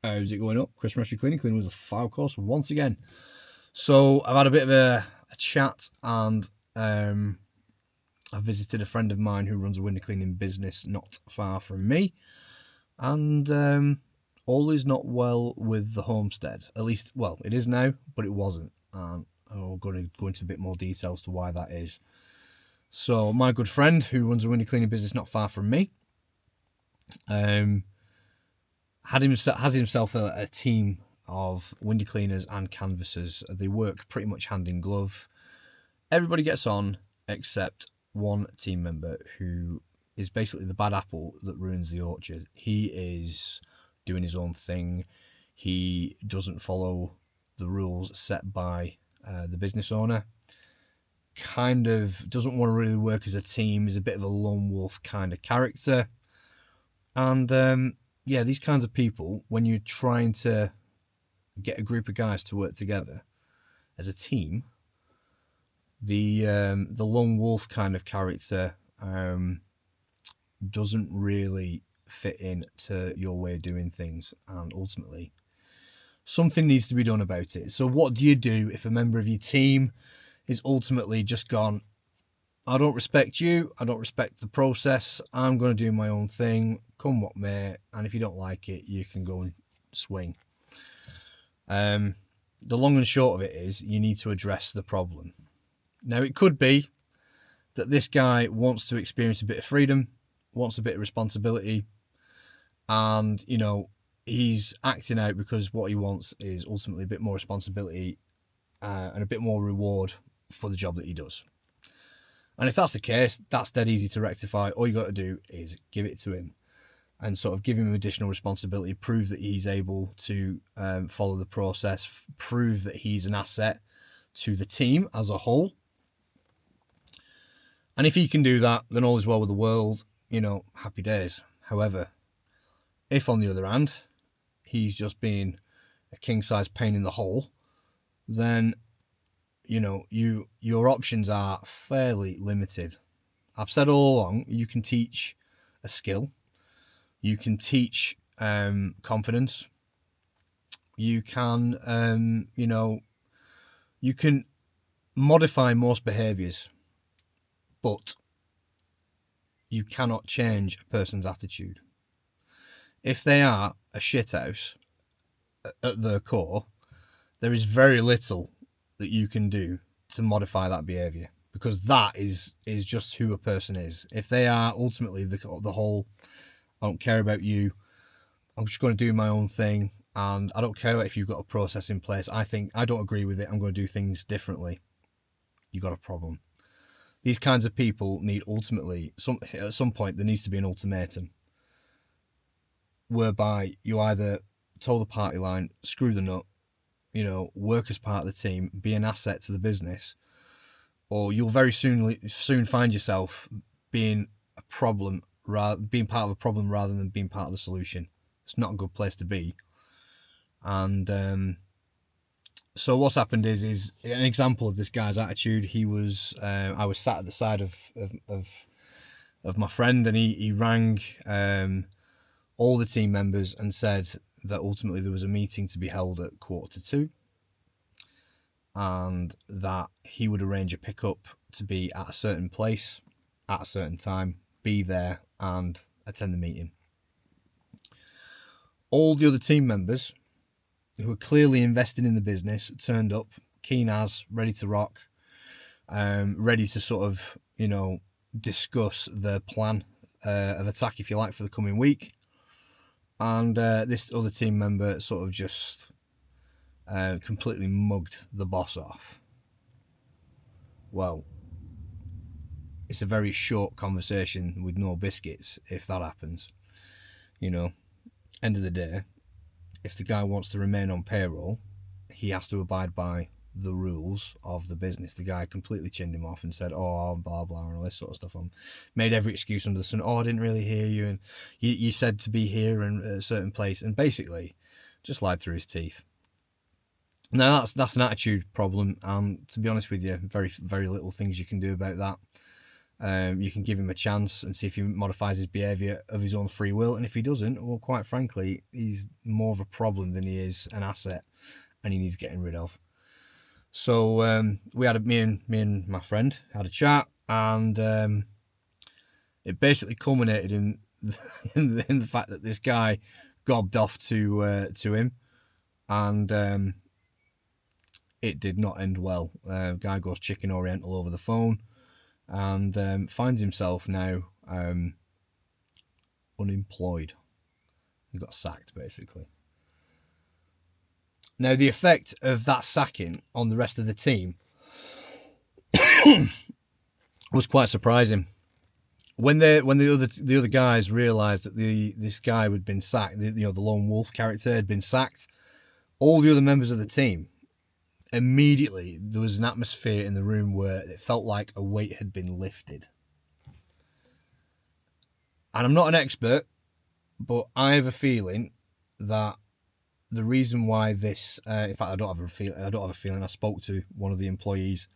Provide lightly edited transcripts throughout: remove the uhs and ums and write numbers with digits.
How's it going up? Chris from Cleaning with the file course once again. So I've had a bit of a chat, and I've visited a friend of mine who runs a window cleaning business not far from me, and all is not well with the homestead. At least, well, it is now, but it wasn't. And I'm going to go into a bit more detail as to why that is. So my good friend who runs a window cleaning business not far from me, has himself a team of window cleaners and canvassers. They work pretty much hand in glove. Everybody gets on except one team member who is basically the bad apple that ruins the orchard. He is doing his own thing. He doesn't follow the rules set by the business owner. Kind of doesn't want to really work as a team. Is a bit of a lone wolf kind of character. And yeah, these kinds of people, when you're trying to get a group of guys to work together as a team, the lone wolf kind of character doesn't really fit in to your way of doing things, and ultimately something needs to be done about it. So what do you do if a member of your team is ultimately just gone, I don't respect you, I don't respect the process, I'm going to do my own thing, come what may, and if you don't like it, you can go and swing. The long and short of it is, you need to address the problem. Now, it could be that this guy wants to experience a bit of freedom, wants a bit of responsibility, and, you know, he's acting out because what he wants is ultimately a bit more responsibility and a bit more reward for the job that he does. And if that's the case, that's dead easy to rectify. All you got to do is give it to him and sort of give him additional responsibility, prove that he's able to follow the process, prove that he's an asset to the team as a whole. And if he can do that, then all is well with the world, you know, happy days. However, if on the other hand, he's just being a king-size pain in the hole, then, you know, your options are fairly limited. I've said all along, you can teach a skill, you can teach confidence, you can, you know, you can modify most behaviours, but you cannot change a person's attitude. If they are a shithouse at their core, there is very little that you can do to modify that behaviour, because that is just who a person is. If they are ultimately the whole, I don't care about you, I'm just going to do my own thing, and I don't care if you've got a process in place, I don't agree with it, I'm going to do things differently, you got a problem. These kinds of people need ultimately, at some point, there needs to be an ultimatum whereby you either toe the party line, screw the nut, you know, work as part of the team, be an asset to the business, or you'll very soon find yourself being a problem, being part of a problem rather than being part of the solution. It's not a good place to be. And so what's happened is an example of this guy's attitude. He was, I was sat at the side of my friend, and he rang all the team members and said that ultimately there was a meeting to be held at 1:45, and that he would arrange a pickup to be at a certain place at a certain time, be there and attend the meeting. All the other team members who were clearly invested in the business turned up, keen as, ready to rock, ready to sort of, you know, discuss the plan of attack, if you like, for the coming week. And this other team member sort of just completely mugged the boss off. Well, it's a very short conversation with no biscuits if that happens. You know, end of the day, if the guy wants to remain on payroll, he has to abide by the rules of the business. The guy completely chinned him off and said, oh, blah, blah, and all this sort of stuff. Made every excuse under the sun. Oh, I didn't really hear you, and you said to be here in a certain place, and basically just lied through his teeth. Now, that's an attitude problem, and to be honest with you, very, very little things you can do about that. You can give him a chance and see if he modifies his behaviour of his own free will. And if he doesn't, well, quite frankly, he's more of a problem than he is an asset, and he needs getting rid of. So we had me and my friend had a chat, and it basically culminated in the fact that this guy gobbed off to him, and it did not end well. Guy goes chicken oriental over the phone, and finds himself now unemployed. He got sacked, basically. Now, the effect of that sacking on the rest of the team was quite surprising. When the other guys realised that this guy had been sacked, the lone wolf character had been sacked, all the other members of the team, immediately there was an atmosphere in the room where it felt like a weight had been lifted. And I'm not an expert, but I have a feeling that the reason why this, in fact, I don't have a feeling. I spoke to one of the employees,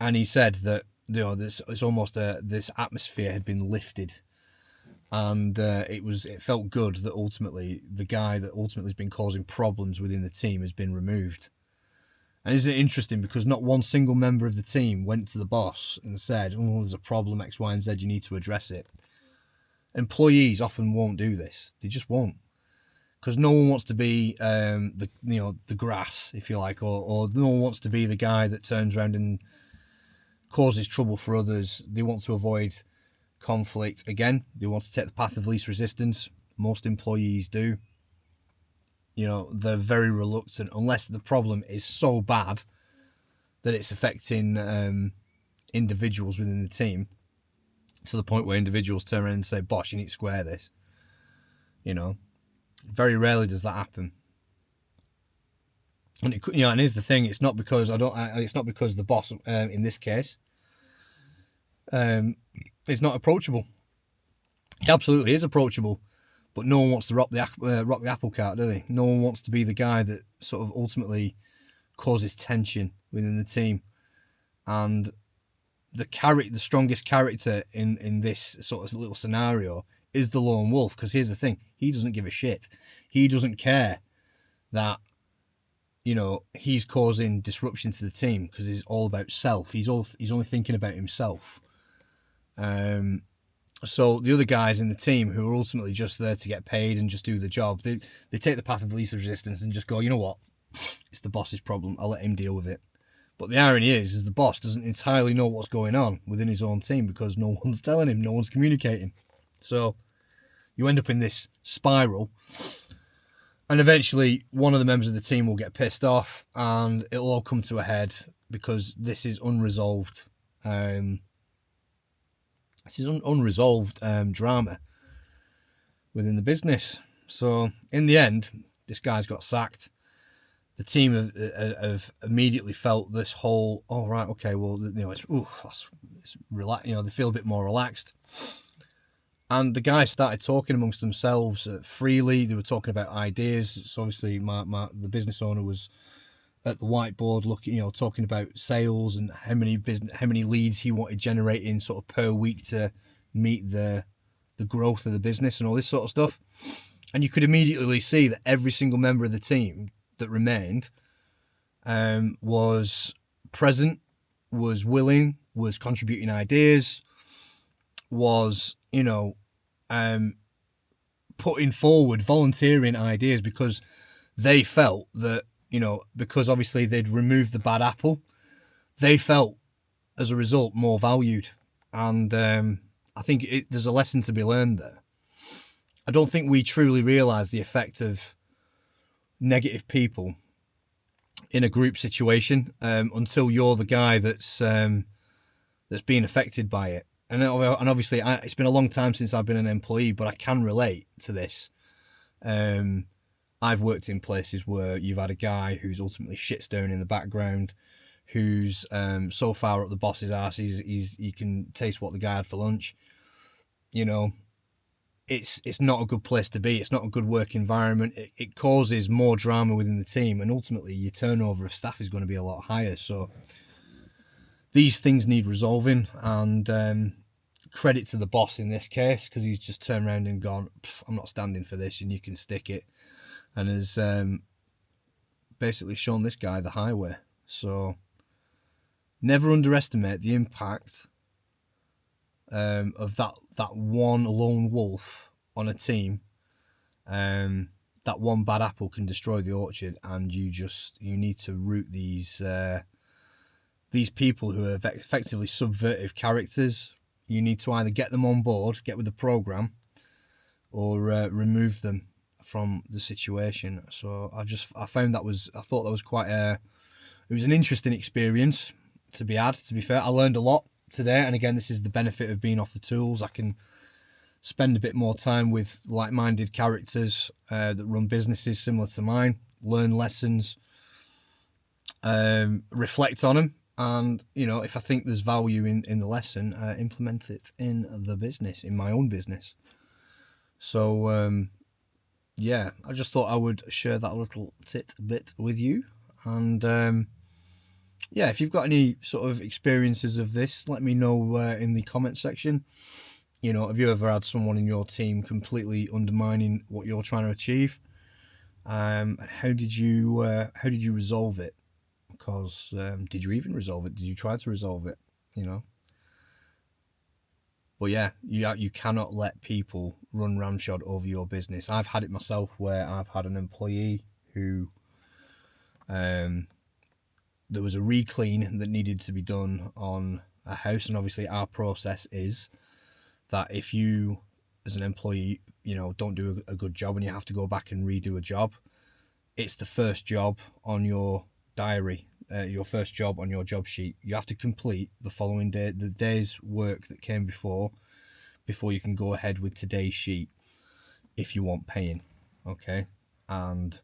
and he said that it's almost this atmosphere had been lifted, and it felt good that ultimately the guy that ultimately has been causing problems within the team has been removed. And isn't it interesting, because not one single member of the team went to the boss and said, "Oh, there's a problem X, Y, and Z. You need to address it." Employees often won't do this. They just won't. Because no one wants to be the grass, if you like, or no one wants to be the guy that turns around and causes trouble for others. They want to avoid conflict. Again, they want to take the path of least resistance. Most employees do. They're very reluctant, unless the problem is so bad that it's affecting individuals within the team, to the point where individuals turn around and say, "Boss, you need to square this." Very rarely does that happen. And and here's the thing: it's not because it's not because the boss, in this case, is not approachable. He absolutely is approachable, but no one wants to rock the apple cart, do they? No one wants to be the guy that sort of ultimately causes tension within the team. And the strongest character in this sort of little scenario is the lone wolf, because here's the thing: he doesn't give a shit. He doesn't care that he's causing disruption to the team, because it's all about self. He's only thinking about himself. So the other guys in the team, who are ultimately just there to get paid and just do the job, they take the path of least resistance and just go, "You know what? It's the boss's problem. I'll let him deal with it." But the irony is the boss doesn't entirely know what's going on within his own team, because no one's telling him, no one's communicating. So you end up in this spiral, and eventually one of the members of the team will get pissed off, and it'll all come to a head, because this is unresolved. Unresolved drama within the business. So in the end, this guy's got sacked. The team have immediately felt this whole, "Oh, right, okay, well, it's relax." They feel a bit more relaxed. And the guys started talking amongst themselves freely. They were talking about ideas. So obviously, the business owner was at the whiteboard looking, talking about sales and how many leads he wanted generating sort of per week to meet the growth of the business and all this sort of stuff. And you could immediately see that every single member of the team that remained was present, was willing, was contributing ideas, was putting forward, volunteering ideas, because they felt that, because obviously they'd removed the bad apple, they felt as a result more valued. And I think there's a lesson to be learned there. I don't think we truly realise the effect of negative people in a group situation until you're the guy that's being affected by it. And obviously, it's been a long time since I've been an employee, but I can relate to this. I've worked in places where you've had a guy who's ultimately shit stirring in the background, who's so far up the boss's arse, you can taste what the guy had for lunch. It's not a good place to be. It's not a good work environment. It causes more drama within the team, and ultimately your turnover of staff is going to be a lot higher. So these things need resolving, and credit to the boss in this case, because he's just turned around and gone, I'm not standing for this, and you can stick it, and has basically shown this guy the highway. So never underestimate the impact of that one lone wolf on a team. That one bad apple can destroy the orchard, and you need to root these people who are effectively subversive characters. You need to either get them on board, get with the program, or remove them from the situation. So I thought that was quite it was an interesting experience to be had. To be fair, I learned a lot today, and again, this is the benefit of being off the tools. I can spend a bit more time with like-minded characters that run businesses similar to mine, learn lessons, reflect on them, and if I think there's value in the lesson, implement it in the business, in my own business. So yeah, I just thought I would share that little tidbit with you. And yeah, if you've got any sort of experiences of this, let me know in the comment section. Have you ever had someone in your team completely undermining what you're trying to achieve? And how did you resolve it? Because did you even resolve it? Did you try to resolve it? But yeah, you cannot let people run ramshod over your business. I've had it myself, where I've had an employee who there was a re-clean that needed to be done on a house, and obviously our process is that if you, as an employee, don't do a good job and you have to go back and redo a job, it's the first job on your diary, your first job on your job sheet. You have to complete the following day, the day's work that came before you can go ahead with today's sheet if you want paying. Okay. And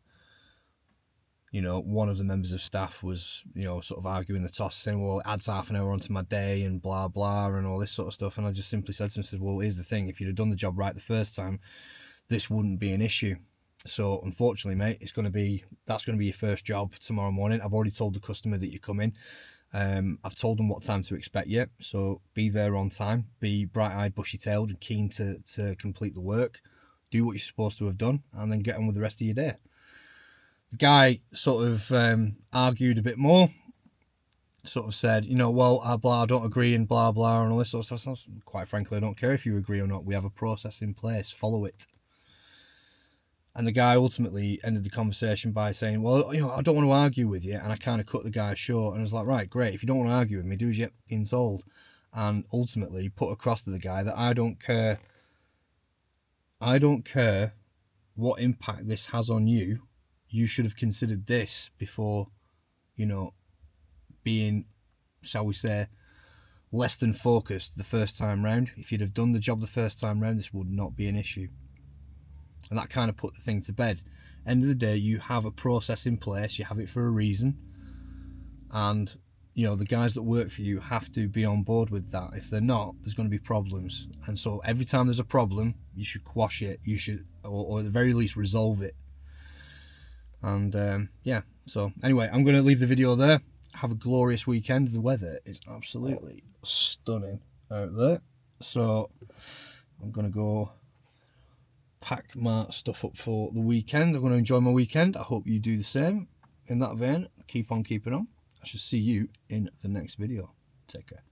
one of the members of staff was, sort of arguing the toss, saying, well, it adds half an hour onto my day and blah, blah, and all this sort of stuff. And I just simply said to him, well, here's the thing. If you'd have done the job right the first time, this wouldn't be an issue. So unfortunately, mate, that's going to be your first job tomorrow morning. I've already told the customer that you come in. I've told them what time to expect you. So be there on time, be bright-eyed, bushy-tailed, and keen to complete the work. Do what you're supposed to have done, and then get on with the rest of your day. The guy sort of argued a bit more, sort of said, well, I don't agree, and blah, blah, and all this sort of stuff. Quite frankly, I don't care if you agree or not. We have a process in place. Follow it. And the guy ultimately ended the conversation by saying, well, I don't want to argue with you. And I kind of cut the guy short, and I was like, right, great. If you don't want to argue with me, do as you're fucking told. And ultimately put across to the guy that I don't care what impact this has on you. You should have considered this before, being, shall we say, less than focused the first time round. If you'd have done the job the first time round, this would not be an issue. And that kind of put the thing to bed. End of the day, you have a process in place. You have it for a reason. And, the guys that work for you have to be on board with that. If they're not, there's going to be problems. And so every time there's a problem, you should quash it. You should, or at the very least, resolve it. And yeah, so anyway, I'm going to leave the video there. Have a glorious weekend. The weather is absolutely stunning out there. So I'm going to go pack my stuff up for the weekend. I'm going to enjoy my weekend. I hope you do the same. In that vein, keep on keeping on. I shall see you in the next video. Take care.